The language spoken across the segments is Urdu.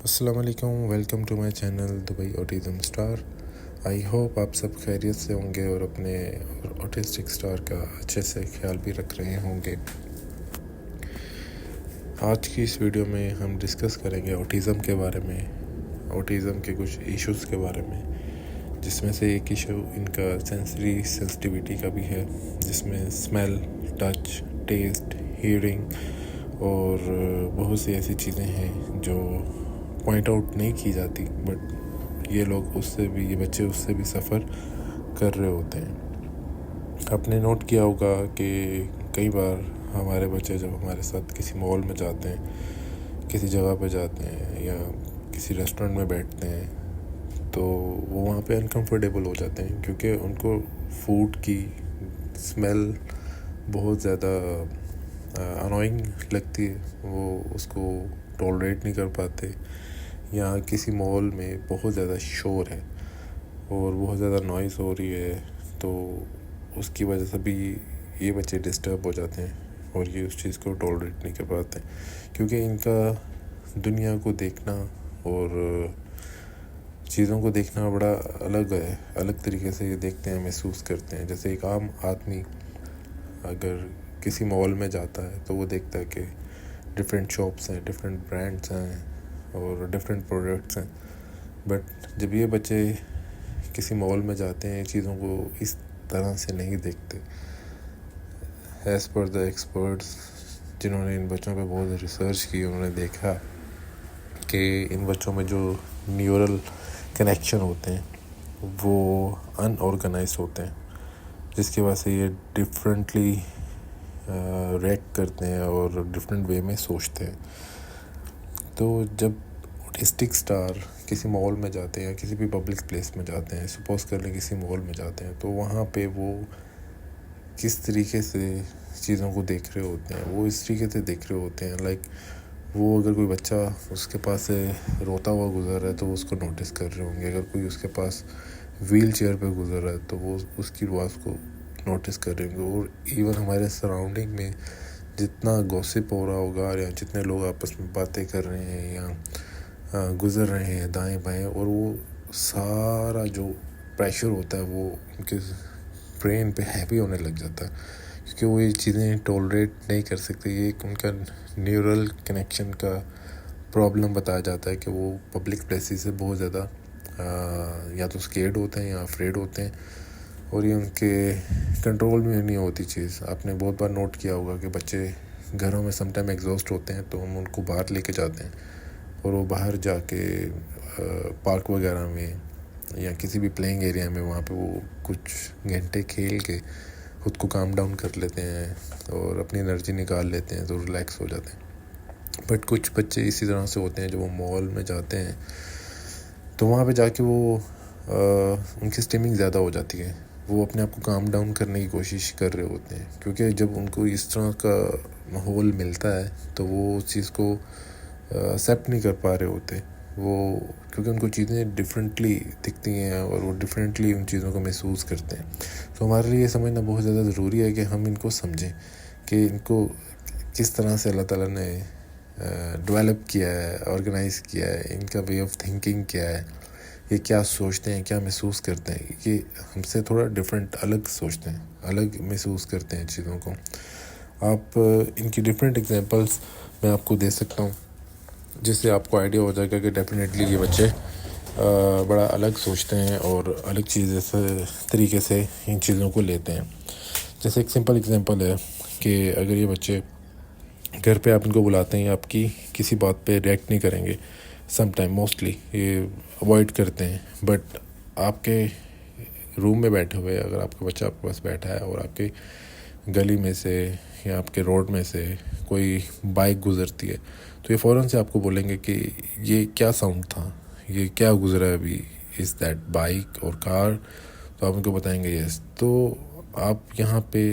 السلام علیکم، welcome to my channel Dubai autism star. I hope آپ سب خیریت سے ہوں گے اور اپنے اوٹسٹک اسٹار کا اچھے سے خیال بھی رکھ رہے ہوں گے۔ آج کی اس ویڈیو میں ہم ڈسکس کریں گے اوٹیزم کے بارے میں، اوٹیزم کے کچھ ایشوز کے بارے میں، جس میں سے ایک ایشو ان کا سینسری سینسٹیویٹی کا بھی ہے، جس میں اسمیل، ٹچ، ٹیسٹ، ہیئرنگ اور بہت سی ایسی چیزیں ہیں جو پوائنٹ آؤٹ نہیں کی جاتی، بٹ یہ بچے اس سے بھی سفر کر رہے ہوتے ہیں۔ آپ نے نوٹ کیا ہوگا کہ کئی بار ہمارے بچے جب ہمارے ساتھ کسی مال میں جاتے ہیں، کسی جگہ پہ جاتے ہیں یا کسی ریسٹورنٹ میں بیٹھتے ہیں تو وہ وہاں پہ انکمفرٹیبل ہو جاتے ہیں، کیونکہ ان کو فوڈ کی اسمیل بہت زیادہ انوائنگ لگتی ہے، وہ اس کو ٹالریٹ نہیں کر پاتے، یا کسی مال میں بہت زیادہ شور ہے اور بہت زیادہ نوائز ہو رہی ہے، تو اس کی وجہ سے بھی یہ بچے ڈسٹرب ہو جاتے ہیں اور یہ اس چیز کو ٹالریٹ نہیں کر پاتے، کیونکہ ان کا دنیا کو دیکھنا اور چیزوں کو دیکھنا بڑا الگ طریقے سے یہ دیکھتے ہیں، محسوس کرتے ہیں۔ جیسے ایک عام آدمی اگر کسی مال میں جاتا ہے تو وہ دیکھتا ہے کہ ڈفرینٹ شاپس ہیں، ڈفرینٹ برانڈس ہیں اور ڈفرینٹ پروڈکٹس ہیں، بٹ جب یہ بچے کسی مال میں جاتے ہیں چیزوں کو اس طرح سے نہیں دیکھتے۔ ایز پر دا ایکسپرٹس جنہوں نے ان بچوں پہ بہت ریسرچ کی، انہوں نے دیکھا کہ ان بچوں میں جو نیورل کنیکشن ہوتے ہیں وہ ان آرگنائز ہوتے ہیں، جس کی وجہ سے یہ ڈفرینٹلی ریئیکٹ کرتے ہیں اور ڈفرینٹ وے میں سوچتے ہیں۔ تو جب اوٹسٹک اسٹار کسی مال میں جاتے ہیں یا کسی بھی پبلک پلیس میں جاتے ہیں، سپوز کر لیں کسی مال میں جاتے ہیں، تو وہاں پہ وہ کس طریقے سے چیزوں کو دیکھ رہے ہوتے ہیں، وہ اس طریقے سے دیکھ رہے ہوتے ہیں لائک وہ اگر کوئی بچہ اس کے پاس سے روتا ہوا گزر رہا ہے تو وہ اس کو نوٹس کر رہے ہوں گے، اگر کوئی اس کے پاس ویل چیئر پہ گزر رہا ہے تو وہ اس کی آواز کو نوٹس کر رہے ہوں گے۔ اور ایون ہمارے سراؤنڈنگ میں جتنا گوسپ ہو رہا ہوگا یا جتنے لوگ آپس میں باتیں کر رہے ہیں یا گزر رہے ہیں دائیں بائیں، اور وہ سارا جو پریشر ہوتا ہے وہ ان کے برین پہ ہیوی ہونے لگ جاتا ہے، کیونکہ وہ یہ چیزیں ٹالریٹ نہیں کر سکتے۔ یہ ایک ان کا نیورل کنیکشن کا پرابلم بتایا جاتا ہے کہ وہ پبلک پلیسز سے بہت زیادہ یا تو اسکیئرڈ ہوتے ہیں یا افریڈ ہوتے ہیں، اور یہ ان کے کنٹرول میں نہیں ہوتی چیز۔ آپ نے بہت بار نوٹ کیا ہوگا کہ بچے گھروں میں سم ٹائم ایگزاسٹ ہوتے ہیں تو ہم ان کو باہر لے کے جاتے ہیں، اور وہ باہر جا کے پارک وغیرہ میں یا کسی بھی پلینگ ایریا میں وہاں پہ وہ کچھ گھنٹے کھیل کے خود کو کام ڈاؤن کر لیتے ہیں اور اپنی انرجی نکال لیتے ہیں تو ریلیکس ہو جاتے ہیں۔ بٹ کچھ بچے اسی طرح سے ہوتے ہیں جو وہ مال میں جاتے ہیں تو وہاں پہ جا کے وہ ان کی اسٹیمنگ زیادہ ہو جاتی ہے، وہ اپنے آپ کو کام ڈاؤن کرنے کی کوشش کر رہے ہوتے ہیں، کیونکہ جب ان کو اس طرح کا ماحول ملتا ہے تو وہ اس چیز کو ایکسیپٹ نہیں کر پا رہے ہوتے، وہ کیونکہ ان کو چیزیں ڈفرینٹلی دکھتی ہیں اور وہ ڈفرینٹلی ان چیزوں کو محسوس کرتے ہیں۔ تو ہمارے لیے یہ سمجھنا بہت زیادہ ضروری ہے کہ ہم ان کو سمجھیں کہ ان کو کس طرح سے اللہ تعالیٰ نے ڈیولپ کیا ہے، آرگنائز کیا ہے، ان کا وے آف تھنکنگ کیا ہے، یہ کیا سوچتے ہیں، کیا محسوس کرتے ہیں، یہ ہم سے تھوڑا ڈفرینٹ الگ سوچتے ہیں، الگ محسوس کرتے ہیں چیزوں کو۔ آپ ان کی ڈفرینٹ ایگزامپلس میں آپ کو دے سکتا ہوں، جس سے آپ کو آئیڈیا ہو جائے گا کہ ڈیفینیٹلی یہ بچے بڑا الگ سوچتے ہیں اور الگ طریقے سے ان چیزوں کو لیتے ہیں۔ جیسے ایک سمپل ایگزامپل ہے کہ اگر یہ بچے گھر پہ آپ ان کو بلاتے ہیں، آپ کی کسی بات پہ ریئیکٹ نہیں کریں گے، سم ٹائم موسٹلی یہ اوائڈ کرتے ہیں، بٹ آپ کے روم میں بیٹھے ہوئے اگر آپ کا بچہ آپ کے پاس بیٹھا ہے اور آپ کے گلی میں سے یا آپ کے روڈ میں سے کوئی بائک گزرتی ہے تو یہ فوراً سے آپ کو بولیں گے کہ یہ کیا ساؤنڈ تھا، یہ کیا گزرا ہے ابھی، از دیٹ بائک اور کار؟ تو آپ ان کو بتائیں گے یس۔ تو آپ یہاں پہ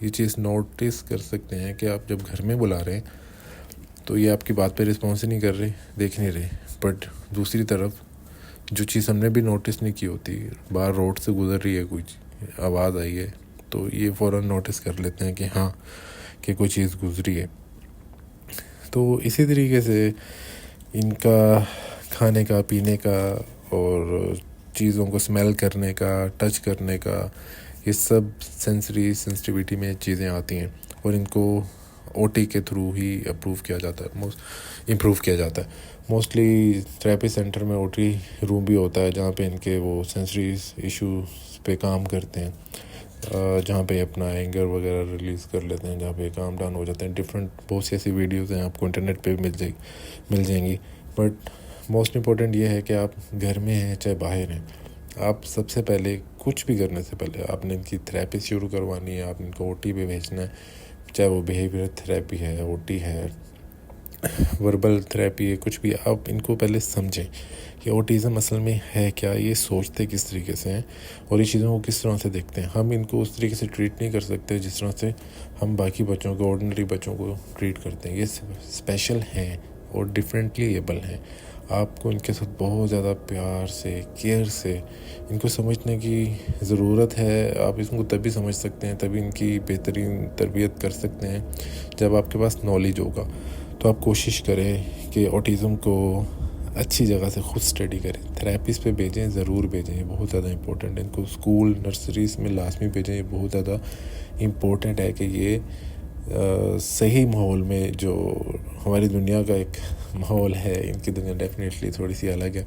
یہ چیز نوٹس کر سکتے ہیں کہ آپ جب گھر میں بلا رہے ہیں تو یہ آپ کی بات پہ رسپانس ہی نہیں کر رہے، دیکھ نہیں رہے، بٹ دوسری طرف جو چیز ہم نے بھی نوٹس نہیں کی ہوتی، باہر روڈ سے گزر رہی ہے، کوئی آواز آئی ہے تو یہ فوراً نوٹس کر لیتے ہیں کہ ہاں کہ کوئی چیز گزری ہے۔ تو اسی طریقے سے ان کا کھانے کا، پینے کا اور چیزوں کو اسمیل کرنے کا، ٹچ کرنے کا، یہ سب سینسری سینسٹیویٹی میں چیزیں آتی ہیں، اور ان کو او ٹی کے تھرو ہی امپروو کیا جاتا ہے موسٹلی تھراپی سینٹر میں او ٹی روم بھی ہوتا ہے جہاں پہ ان کے وہ سینسری ایشوز پہ کام کرتے ہیں، جہاں پہ اپنا اینگر وغیرہ ریلیز کر لیتے ہیں، جہاں پہ کام ڈاؤن ہو جاتے ہیں. بہت سی ایسی ویڈیوز ہیں آپ کو انٹرنیٹ پہ مل جائیں گی. بٹ موسٹ امپورٹنٹ یہ ہے کہ آپ گھر میں ہیں چاہے باہر ہیں، آپ سب سے پہلے کچھ بھی کرنے سے پہلے آپ نے ان کی تھراپی شروع کروانی ہے، آپ ان کو او ٹی پہ بھیجنا ہے، چاہے وہ بیہیویئر تھراپی ہے، او ٹی ہے، وربل تھراپی ہے، کچھ بھی. آپ ان کو پہلے سمجھیں کہ اوٹیزم اصل میں ہے کیا، یہ سوچتے کس طریقے سے ہیں اور یہ چیزوں کو کس طرح سے دیکھتے ہیں. ہم ان کو اس طریقے سے ٹریٹ نہیں کر سکتے جس طرح سے ہم باقی بچوں کو، آرڈنری بچوں کو ٹریٹ کرتے ہیں. یہ اسپیشل ہیں اور ڈفرینٹلی ایبل ہیں. آپ کو ان کے ساتھ بہت زیادہ پیار سے، کیئر سے ان کو سمجھنے کی ضرورت ہے. آپ اس کو تبھی سمجھ سکتے ہیں، تبھی ان کی بہترین تربیت کر سکتے ہیں جب آپ کے پاس نالج ہوگا. تو آپ کوشش کریں کہ اوٹیزم کو اچھی جگہ سے خود اسٹڈی کریں، تھراپسٹ پہ بھیجیں، ضرور بھیجیں، یہ بہت زیادہ امپورٹنٹ ہے. ان کو اسکول، نرسریز میں لازمی بھیجیں، یہ بہت زیادہ امپورٹنٹ ہے کہ یہ صحیح ماحول میں، جو ہماری دنیا کا ایک ماحول ہے، ان کی دنیا ڈیفینیٹلی تھوڑی سی الگ ہے.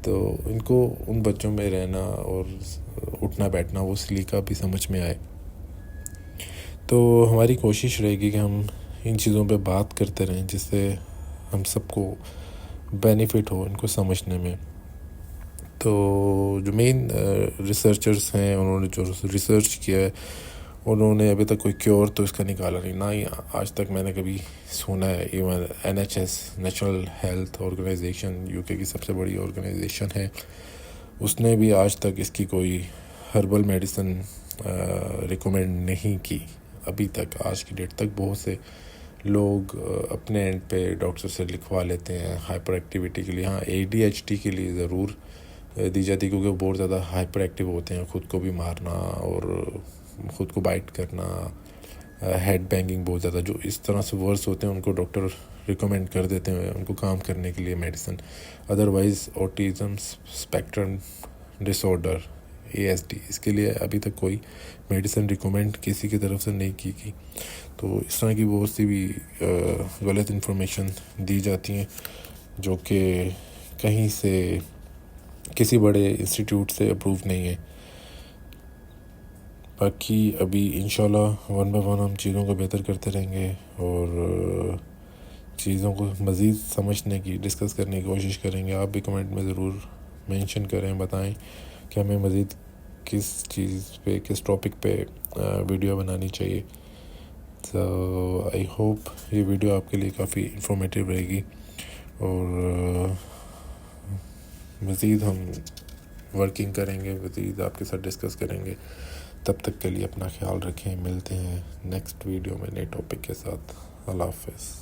تو ان کو ان بچوں میں رہنا اور اٹھنا بیٹھنا، وہ سلیقہ بھی سمجھ میں آئے. تو ہماری کوشش رہے گی کہ ہم ان چیزوں پہ بات کرتے رہیں جس سے ہم سب کو بینیفٹ ہو ان کو سمجھنے میں. تو جو مین ریسرچرز ہیں، انہوں نے جو ریسرچ کیا ہے، انہوں نے ابھی تک کوئی کیور تو اس کا نکالا نہیں، نہ ہی آج تک میں نے کبھی سنا ہے. Even NHS national health organization UK کی سب سے بڑی آرگنائزیشن ہے، اس نے بھی آج تک اس کی کوئی ہربل میڈیسن ریکمینڈ نہیں کی ابھی تک. آج کی ڈیٹ تک بہت سے لوگ اپنے اینڈ پہ ڈاکٹر سے لکھوا لیتے ہیں ہائپر ایکٹیویٹی کے لیے. ہاں ADHD کے لیے ضرور دی جاتی، کیونکہ وہ بہت زیادہ ہائپر ایکٹیو ہوتے ہیں، خود کو بھی مارنا اور خود کو بائٹ کرنا، ہیڈ بینگنگ بہت زیادہ، جو اس طرح سے ورس ہوتے ہیں ان کو ڈاکٹر ریکمینڈ کر دیتے ہیں ان کو کام کرنے کے لیے میڈیسن. ادروائز اوٹیزم اسپیکٹرم ڈس آرڈر ASD، اس کے لیے ابھی تک کوئی میڈیسن ریکمینڈ کسی کی طرف سے نہیں کی گئی. تو اس طرح کی بہت سی بھی غلط انفارمیشن دی جاتی ہیں جو کہ کہیں سے، کسی بڑے انسٹیٹیوٹ سے اپروو نہیں ہے. باقی ابھی انشاءاللہ ون بائی ون ہم چیزوں کو بہتر کرتے رہیں گے اور چیزوں کو مزید سمجھنے کی، ڈسکس کرنے کی کوشش کریں گے. آپ بھی کمنٹ میں ضرور مینشن کریں، بتائیں کہ ہمیں مزید کس چیز پہ، کس ٹاپک پہ ویڈیو بنانی چاہیے. تو آئی ہوپ یہ ویڈیو آپ کے لیے کافی انفارمیٹیو رہے گی، اور مزید ہم ورکنگ کریں گے، مزید آپ کے ساتھ ڈسکس کریں گے. تب تک کے لیے اپنا خیال رکھیں، ملتے ہیں نیکسٹ ویڈیو میں نئے ٹاپک کے ساتھ. اللہ حافظ.